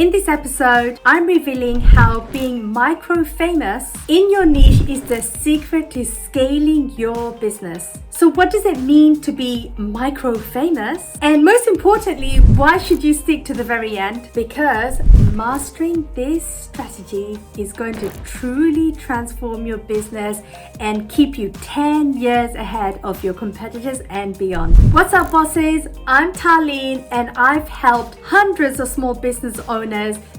In this episode, I'm revealing how being micro-famous in your niche is the secret to scaling your business. So what does it mean to be micro-famous? And most importantly, why should you stick to the very end? Because mastering this strategy is going to truly transform your business and keep you 10 years ahead of your competitors and beyond. What's up, bosses? I'm Talyn, and I've helped hundreds of small business owners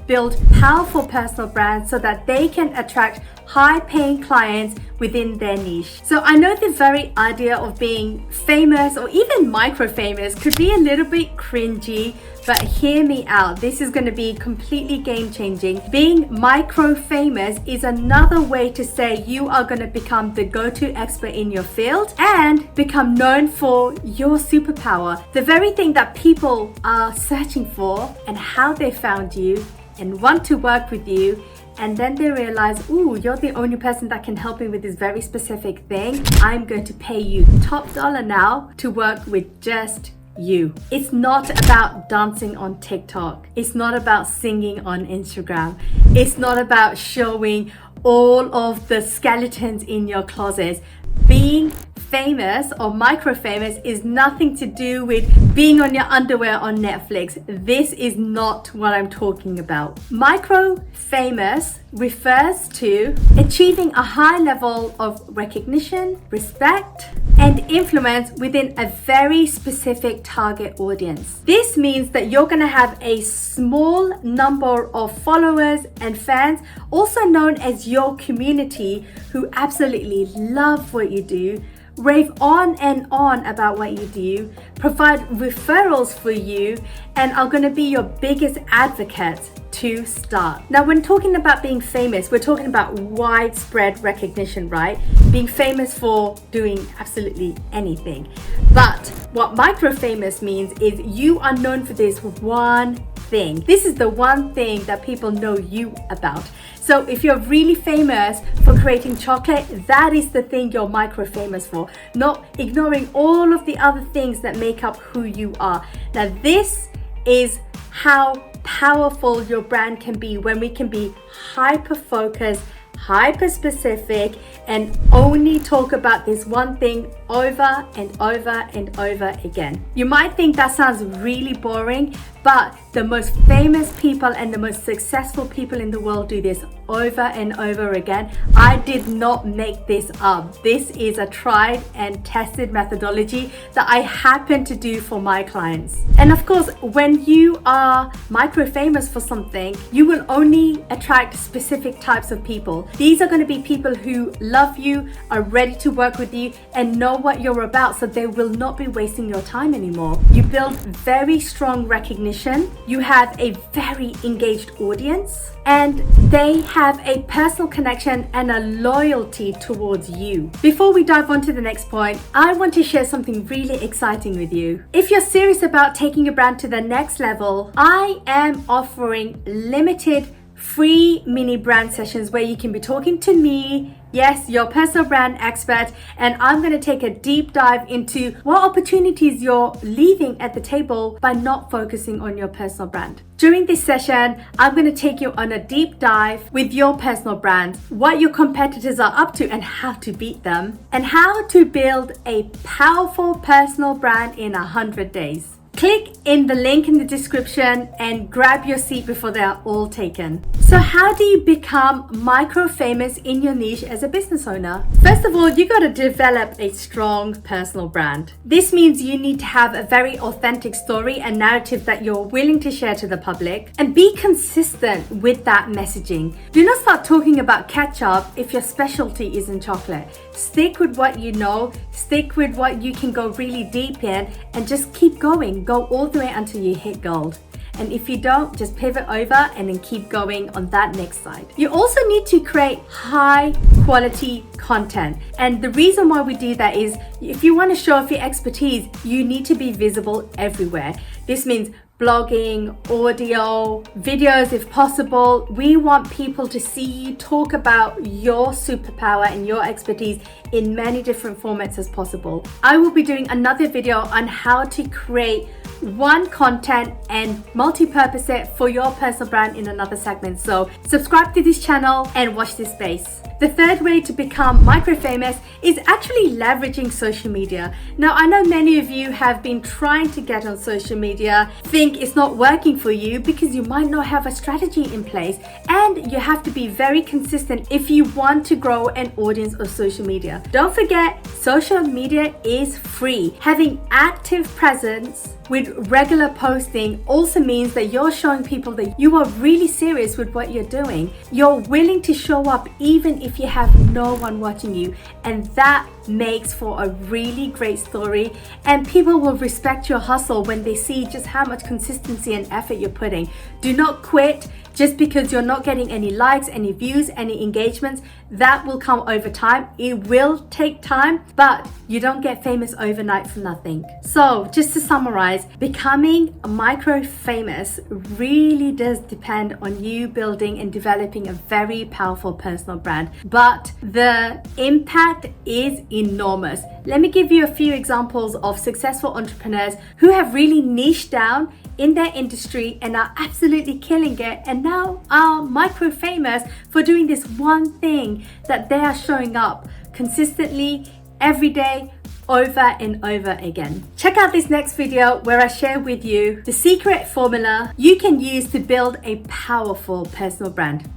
build powerful personal brands so that they can attract high-paying clients within their niche. So I know the very idea of being famous or even micro-famous could be a little bit cringy, but hear me out. This is going to be completely game-changing. Being micro-famous is another way to say you are going to become the go-to expert in your field and become known for your superpower, the very thing that people are searching for and how they found you and want to work with you. And then they realize, ooh, you're the only person that can help me with this very specific thing. I'm going to pay you top dollar now to work with just you. It's not about dancing on TikTok. It's not about singing on Instagram. It's not about showing all of the skeletons in your closets. Being famous or micro-famous is nothing to do with being on your underwear on Netflix. This is not what I'm talking about. Micro-famous refers to achieving a high level of recognition, respect, and influence within a very specific target audience. This means that you're going to have a small number of followers and fans, also known as your community, who absolutely love what you do, rave on and on about what you do, provide referrals for you, and are going to be your biggest advocates to start. Now, when talking about being famous, we're talking about widespread recognition, right? Being famous for doing absolutely anything. But what micro-famous means is you are known for this one thing. This is the one thing that people know you about. So if you're really famous for creating chocolate, that is the thing you're micro-famous for, not ignoring all of the other things that make up who you are. Now, this is how powerful your brand can be when we can be hyper-focused, hyper-specific, and only talk about this one thing over and over and over again. You might think that sounds really boring, but the most famous people and the most successful people in the world do this over and over again. I did not make this up. This is a tried and tested methodology that I happen to do for my clients. And of course, when you are micro-famous for something, you will only attract specific types of people. These are going to be people who love you, are ready to work with you, and know what you're about, so they will not be wasting your time anymore. You build very strong recognition. You have a very engaged audience, and they have a personal connection and a loyalty towards you. Before we dive on to the next point, I want to share something really exciting with you. If you're serious about taking your brand to the next level, I am offering limited free mini brand sessions where you can be talking to me, yes, your personal brand expert, and I'm going to take a deep dive into what opportunities you're leaving at the table by not focusing on your personal brand. During this session, I'm going to take you on a deep dive with your personal brand, what your competitors are up to and how to beat them, and how to build a powerful personal brand in 100 days. Click in the link in the description and grab your seat before they are all taken. So how do you become micro-famous in your niche as a business owner? First of all, you got to develop a strong personal brand. This means you need to have a very authentic story and narrative that you're willing to share to the public, and be consistent with that messaging. Do not start talking about ketchup if your specialty isn't chocolate. Stick with what you know, stick with what you can go really deep in, and just keep going. Go all the way until you hit gold. And if you don't, just pivot over and then keep going on that next side. You also need to create high quality content. And the reason why we do that is if you want to show off your expertise, you need to be visible everywhere. This means blogging, audio, videos if possible. We want people to see you talk about your superpower and your expertise in many different formats as possible. I will be doing another video on how to create one content and multi-purpose it for your personal brand in another segment. So subscribe to this channel and watch this space. The third way to become micro-famous is actually leveraging social media. Now, I know many of you have been trying to get on social media, think it's not working for you because you might not have a strategy in place, and you have to be very consistent if you want to grow an audience on social media. Don't forget, social media is free. Having active presence with regular posting also means that you're showing people that you are really serious with what you're doing. You're willing to show up even if you have no one watching you, and that makes for a really great story, and people will respect your hustle when they see just how much consistency and effort you're putting. Do not quit just because you're not getting any likes, any views, any engagements. That will come over time. It will take time, but you don't get famous overnight for nothing. So just to summarize, becoming micro famous really does depend on you building and developing a very powerful personal brand, but the impact is enormous. Let me give you a few examples of successful entrepreneurs who have really niched down in their industry and are absolutely killing it, and now are micro famous for doing this one thing that they are showing up consistently every day, over and over again. Check out this next video where I share with you the secret formula you can use to build a powerful personal brand.